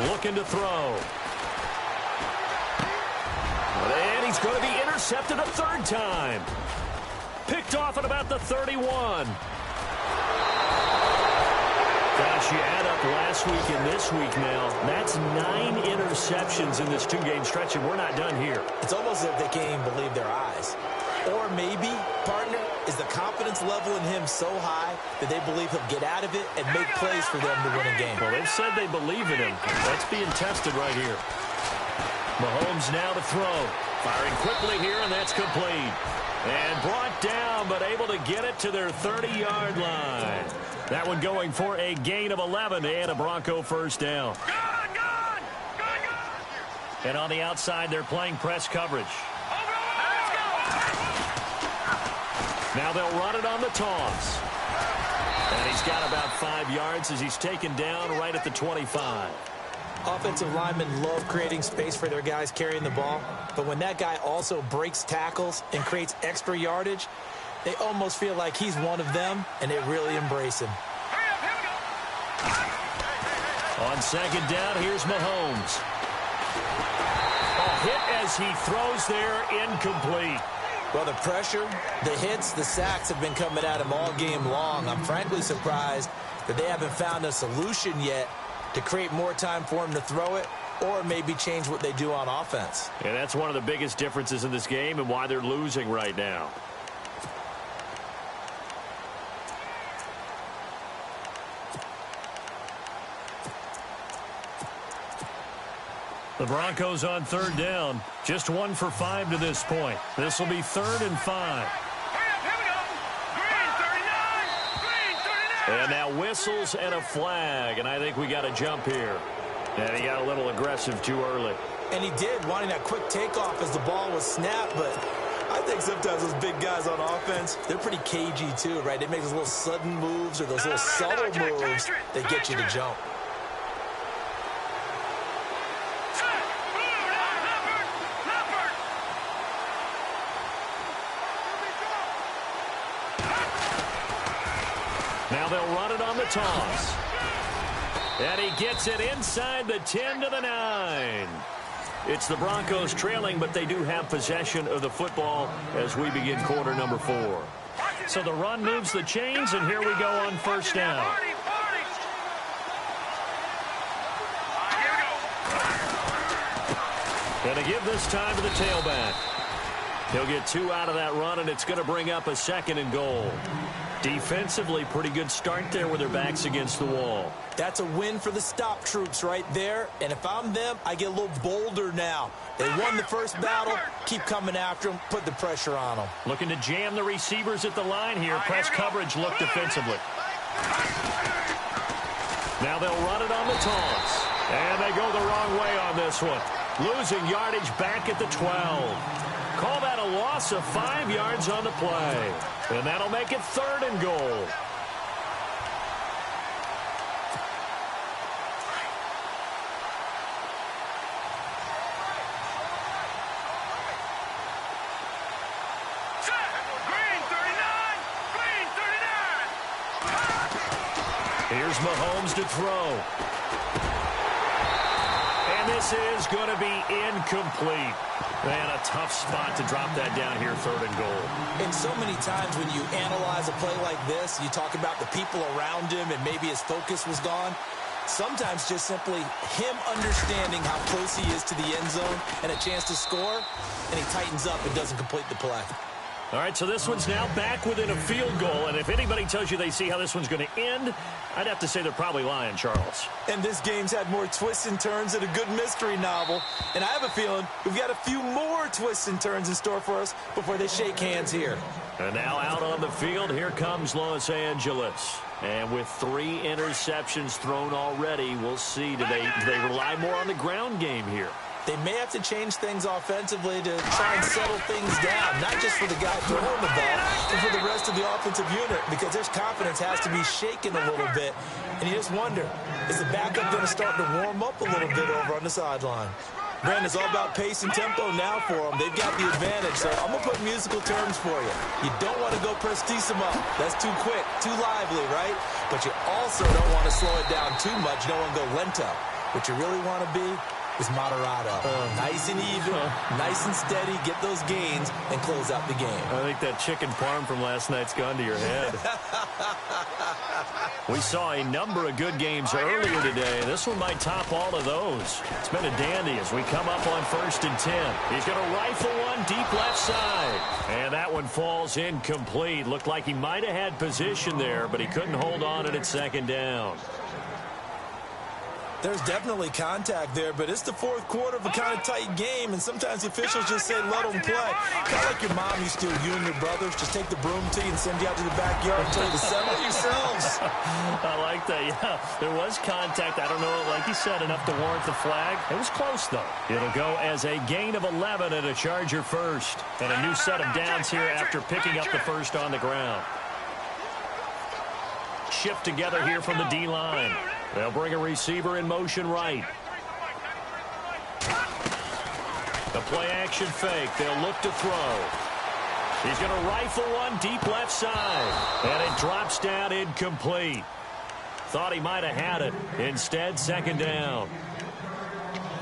Looking to throw. And he's going to be intercepted a third time. Picked off at about the 31. Gosh, you add up last week and this week now. That's 9 interceptions in this 2-game stretch, and we're not done here. It's almost as if they can't even believe their eyes. Or maybe, partner, is the confidence level in him so high that they believe he'll get out of it and make plays for them to win a game. Well, they've said they believe in him. That's being tested right here. Mahomes now to throw. Firing quickly here, and that's complete. And brought down, but able to get it to their 30-yard line. That one going for a gain of 11 and a Bronco first down. And on the outside, they're playing press coverage. Now they'll run it on the toss. And he's got about 5 yards as he's taken down right at the 25. Offensive linemen love creating space for their guys carrying the ball, but when that guy also breaks tackles and creates extra yardage, they almost feel like he's one of them, and they really embrace him. On 2nd down, here's Mahomes. A hit as he throws there, incomplete. Well, the pressure, the hits, the sacks have been coming at him all game long. I'm frankly surprised that they haven't found a solution yet to create more time for him to throw it or maybe change what they do on offense. And that's one of the biggest differences in this game and why they're losing right now. The Broncos on 3rd down. Just 1 for 5 to this point. This will be 3rd and 5. Green 39! And now whistles and a flag, and I think we got a jump here. And he got a little aggressive too early. And he did, wanting that quick takeoff as the ball was snapped, but I think sometimes those big guys on offense, they're pretty cagey too, right? They make those little sudden moves or those little subtle moves that get you to jump. Now they'll run it on the toss. And he gets it inside the 10 to the 9. It's the Broncos trailing, but they do have possession of the football as we begin quarter number 4. So the run moves the chains, and here we go on first down. Going to give this time to the tailback. He'll get 2 out of that run, and it's going to bring up a 2nd and goal. Defensively, pretty good start there with their backs against the wall. That's a win for the stop troops right there. And if I'm them, I get a little bolder now. They won the first battle. Keep coming after them. Put the pressure on them. Looking to jam the receivers at the line here. Press coverage look defensively. Now they'll run it on the toss. And they go the wrong way on this one. Losing yardage back at the 12. Call that a loss of 5 yards on the play. And that'll make it 3rd and goal. Here's Mahomes to throw. And this is going to be incomplete. Man, a tough spot to drop that down here, 3rd and goal. And so many times when you analyze a play like this, you talk about the people around him and maybe his focus was gone. Sometimes just simply him understanding how close he is to the end zone and a chance to score, and he tightens up and doesn't complete the play. All right, so this one's now back within a field goal, and if anybody tells you they see how this one's going to end, I'd have to say they're probably lying, Charles. And this game's had more twists and turns than a good mystery novel, and I have a feeling we've got a few more twists and turns in store for us before they shake hands here. And now out on the field, here comes Los Angeles. And with 3 interceptions thrown already, we'll see. Do they rely more on the ground game here? They may have to change things offensively to try and settle things down, not just for the guy throwing the ball, but for the rest of the offensive unit, because their confidence has to be shaken a little bit. And you just wonder, is the backup going to start to warm up a little bit over on the sideline? Brandon, it's all about pace and tempo now for them. They've got the advantage, so I'm going to put musical terms for you. You don't want to go prestissimo. That's too quick, too lively, right? But you also don't want to slow it down too much. You don't want to go lento. What you really want to be is moderato. Nice and even, nice and steady, get those gains, and close out the game. I think that chicken parm from last night's gone to your head. We saw a number of good games earlier today. This one might top all of those. It's been a dandy as we come up on 1st and 10. He's going to rifle one deep left side. And that one falls incomplete. Looked like he might have had position there, but he couldn't hold on it at 2nd down. There's definitely contact there, but it's the 4th quarter of a kind of tight game, and sometimes the officials just say, let them play. Kind of like your mom used to, you and your brothers, just take the broom to you and send you out to the backyard and tell you to settle yourselves. I like that, yeah. There was contact. I don't know, like you said, enough to warrant the flag. It was close, though. It'll go as a gain of 11 and a Charger first. And a new set of downs here after picking up the first on the ground. Shift together here from the D-line. They'll bring a receiver in motion right. The play-action fake. They'll look to throw. He's going to rifle one deep left side. And it drops down incomplete. Thought he might have had it. Instead, 2nd down.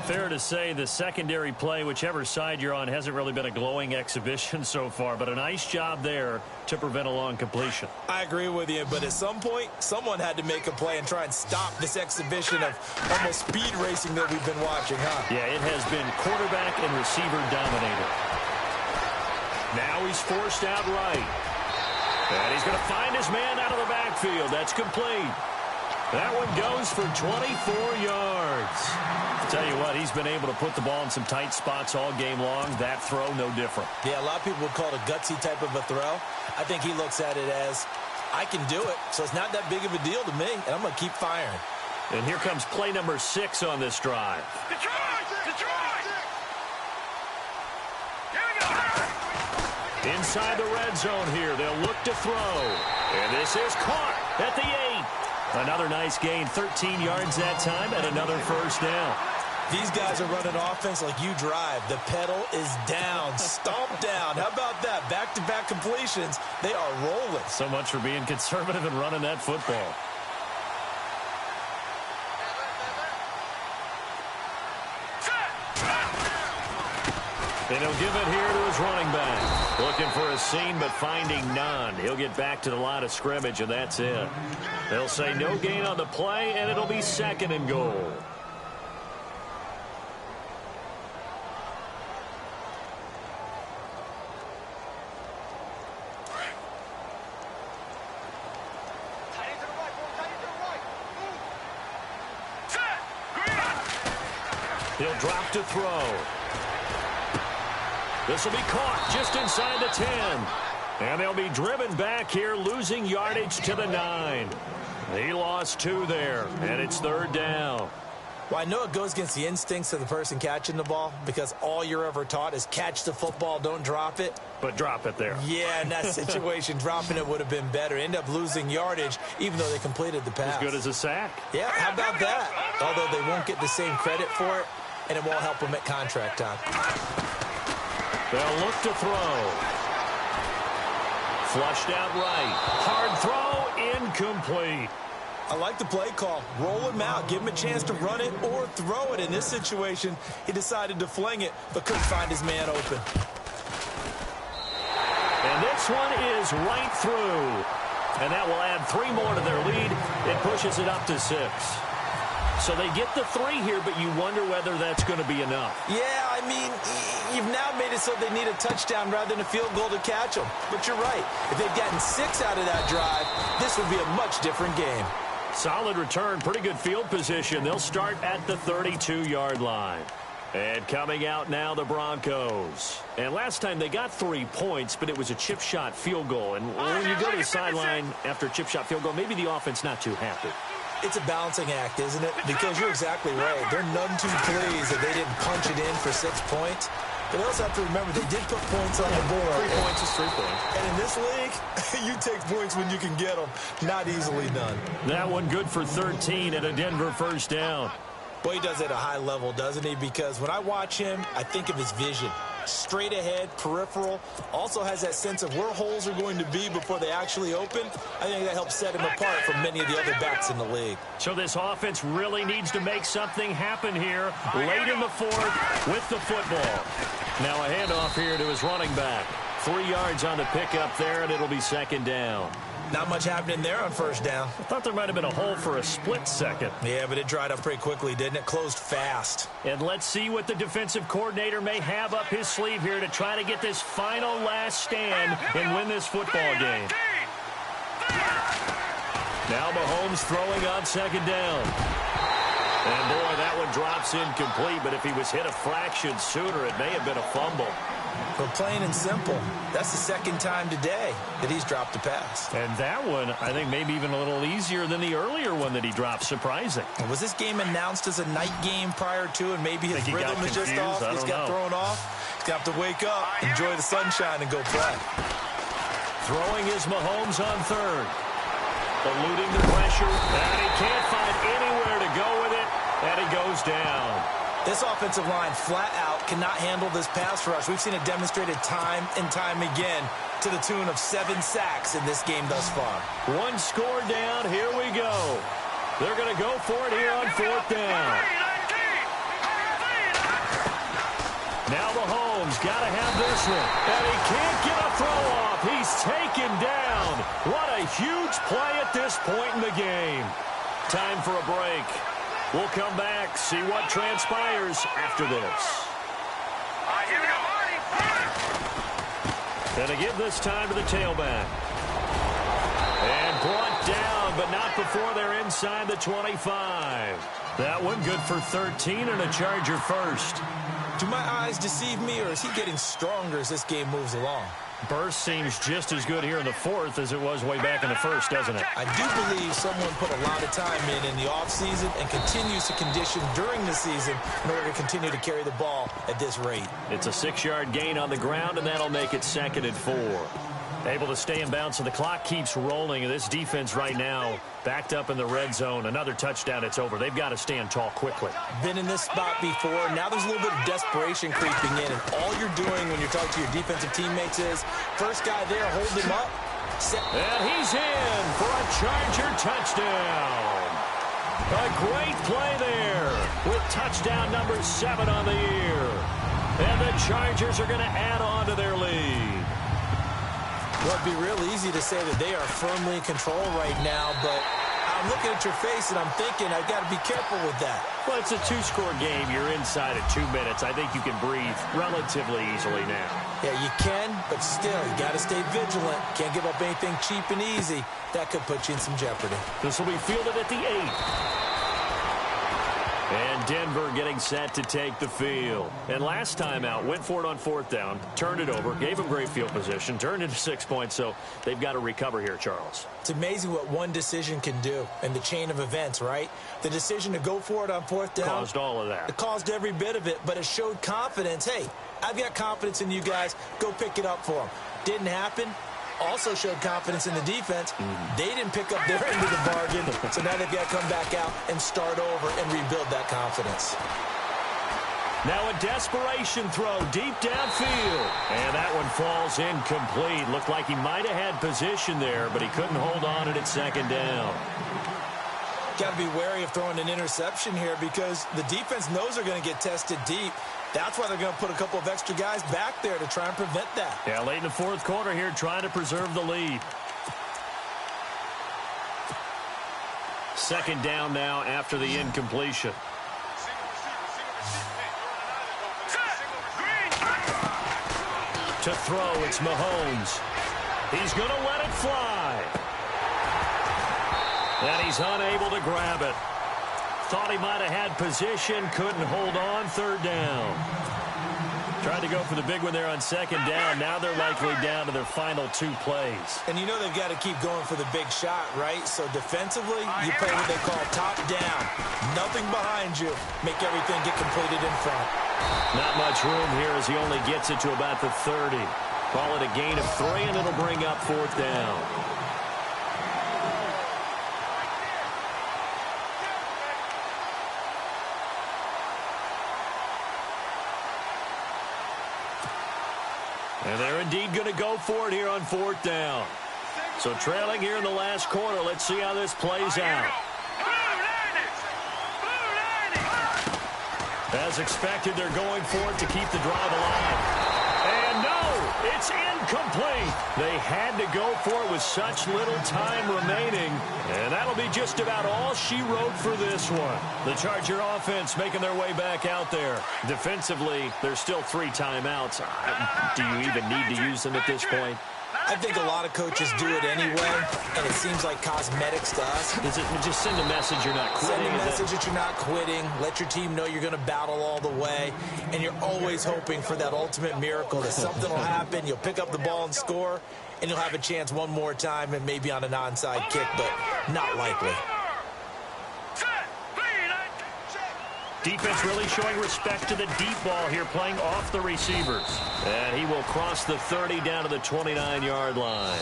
Fair to say the secondary play, whichever side you're on, hasn't really been a glowing exhibition so far, but a nice job there to prevent a long completion. I agree with you, but at some point, someone had to make a play and try and stop this exhibition of almost speed racing that we've been watching, huh? Yeah, it has been quarterback and receiver dominated. Now he's forced out right. And he's going to find his man out of the backfield. That's complete. That one goes for 24 yards. I'll tell you what, he's been able to put the ball in some tight spots all game long. That throw, no different. Yeah, a lot of people would call it a gutsy type of a throw. I think he looks at it as, I can do it, so it's not that big of a deal to me, and I'm going to keep firing. And here comes play number 6 on this drive. Detroit! Detroit! Here we go! Inside the red zone here, they'll look to throw. And this is caught at the 8. Another nice gain, 13 yards that time, and another first down. These guys are running offense like you drive. The pedal is down, stomp down. How about that? Back-to-back completions. They are rolling. So much for being conservative and running that football. And he'll give it here to his running back. Looking for a seam, but finding none. He'll get back to the line of scrimmage, and that's it. They'll say no gain on the play, and it'll be 2nd and goal. He'll drop to throw. This will be caught just inside the 10. And they'll be driven back here, losing yardage to the 9. He lost 2 there, and it's 3rd down. Well, I know it goes against the instincts of the person catching the ball because all you're ever taught is catch the football, don't drop it. But drop it there. Yeah, in that situation, dropping it would have been better. End up losing yardage, even though they completed the pass. As good as a sack. Yeah, how about that? Although they won't get the same credit for it, and it won't help them at contract time. They'll look to throw. Flushed out right. Hard throw, incomplete. I like the play call. Roll him out. Give him a chance to run it or throw it. In this situation, he decided to fling it, but couldn't find his man open. And this one is right through. And that will add 3 more to their lead. It pushes it up to 6. So they get the 3 here, but you wonder whether that's going to be enough. Yeah, I mean, you've now made it so they need a touchdown rather than a field goal to catch them. But you're right. If they'd gotten 6 out of that drive, this would be a much different game. Solid return, pretty good field position. They'll start at the 32-yard line. And coming out now, the Broncos. And last time they got 3 points, but it was a chip shot field goal. And when you go to the sideline after a chip shot field goal, maybe the offense not too happy. It's a balancing act, isn't it? Because you're exactly right. They're none too pleased that they didn't punch it in for 6 points. But they also have to remember they did put points on the board. 3 points is 3 points. And in this league, you take points when you can get them. Not easily done. That one good for 13 and a Denver first down. Well, he does it at a high level, doesn't he? Because when I watch him, I think of his vision. Straight ahead, peripheral. Also has that sense of where holes are going to be before they actually open. I think that helps set him apart from many of the other backs in the league. So this offense really needs to make something happen here late in the 4th with the football. Now a handoff here to his running back. 3 yards on the pickup there, and it'll be 2nd down. Not much happening there on first down. I thought there might have been a hole for a split second. Yeah, but it dried up pretty quickly, didn't it? Closed fast. And let's see what the defensive coordinator may have up his sleeve here to try to get this final last stand and win this football game. Now Mahomes throwing on 2nd down. And boy, that one drops incomplete, but if he was hit a fraction sooner, it may have been a fumble. But plain and simple, that's the 2nd time today that he's dropped a pass. And that one, I think, maybe even a little easier than the earlier one that he dropped. Surprising. Was this game announced as a night game prior to, and maybe his rhythm is just off? He's got thrown off. He's got to wake up, enjoy the sunshine, and go play. Throwing is Mahomes on 3rd. Eluding the pressure, and he can't find anywhere to go with it, and he goes down. This offensive line flat out cannot handle this pass rush. We've seen it demonstrated time and time again to the tune of 7 sacks in this game thus far. 1 score down. Here we go. They're going to go for it here on 4th down. Now Mahomes got to have this one. And he can't get a throw off. He's taken down. What a huge play at this point in the game. Time for a break. We'll come back, see what transpires after this. And to give this time to the tailback. And brought down, but not before they're inside the 25. That one good for 13 and a Charger first. Do my eyes deceive me, or is he getting stronger as this game moves along? Burst seems just as good here in the fourth as it was way back in the first, doesn't it? I do believe someone put a lot of time in the offseason and continues to condition during the season in order to continue to carry the ball at this rate. It's a 6-yard gain on the ground, and that'll make it 2nd and 4. Able to stay in bounds, so the clock keeps rolling. This defense right now backed up in the red zone. Another touchdown, it's over. They've got to stand tall quickly. Been in this spot before. Now there's a little bit of desperation creeping in, and all you're doing when you're talking to your defensive teammates is, first guy there, hold him up. And he's in for a Charger touchdown. A great play there with touchdown number 7 on the year. And the Chargers are going to add on to their lead. Well, it'd be real easy to say that they are firmly in control right now, but I'm looking at your face and I'm thinking I've got to be careful with that. Well, it's a 2-score game. You're inside at 2 minutes. I think you can breathe relatively easily now. Yeah, you can, but still, you got to stay vigilant. Can't give up anything cheap and easy. That could put you in some jeopardy. This will be fielded at the 8. And Denver getting set to take the field. And last time out, went for it on 4th down, turned it over, gave them great field position, turned into 6 points, so they've got to recover here, Charles. It's amazing what one decision can do in the chain of events, right? The decision to go for it on 4th down. Caused all of that. It caused every bit of it, but it showed confidence. Hey, I've got confidence in you guys. Go pick it up for them. Didn't happen. Also showed confidence in the defense. They didn't pick up their end of the bargain, so now they've got to come back out and start over and rebuild that confidence. Now a desperation throw deep downfield. And that one falls incomplete. Looked like he might have had position there, but he couldn't hold on at 2nd down. Got to be wary of throwing an interception here because the defense knows they're going to get tested deep. That's why they're going to put a couple of extra guys back there to try and prevent that. Yeah, late in the 4th quarter here, trying to preserve the lead. 2nd down now after the incompletion. To throw, it's Mahomes. He's going to let it fly. And he's unable to grab it. Thought he might have had position, couldn't hold on, 3rd down. Tried to go for the big one there on 2nd down. Now they're likely down to their final 2 plays. And you know they've got to keep going for the big shot, right? So defensively, you play what they call top down. Nothing behind you. Make everything get completed in front. Not much room here as he only gets it to about the 30. Call it a gain of 3, and it'll bring up 4th down. And they're indeed going to go for it here on 4th down. So trailing here in the last quarter. Let's see how this plays out. As expected, they're going for it to keep the drive alive. And no, it's incomplete. They had to go for it with such little time remaining. And that'll be just about all she wrote for this one. The Charger offense making their way back out there. Defensively, there's still 3 timeouts. Do you even need to use them at this point? I think a lot of coaches do it anyway, and it seems like cosmetics to us. Does it just send a message you're not quitting? Send a message that you're not quitting. Let your team know you're going to battle all the way, and you're always hoping for that ultimate miracle that something will happen, you'll pick up the ball and score, and you'll have a chance one more time and maybe on an onside kick, but not likely. Defense really showing respect to the deep ball here, playing off the receivers. And he will cross the 30 down to the 29-yard line.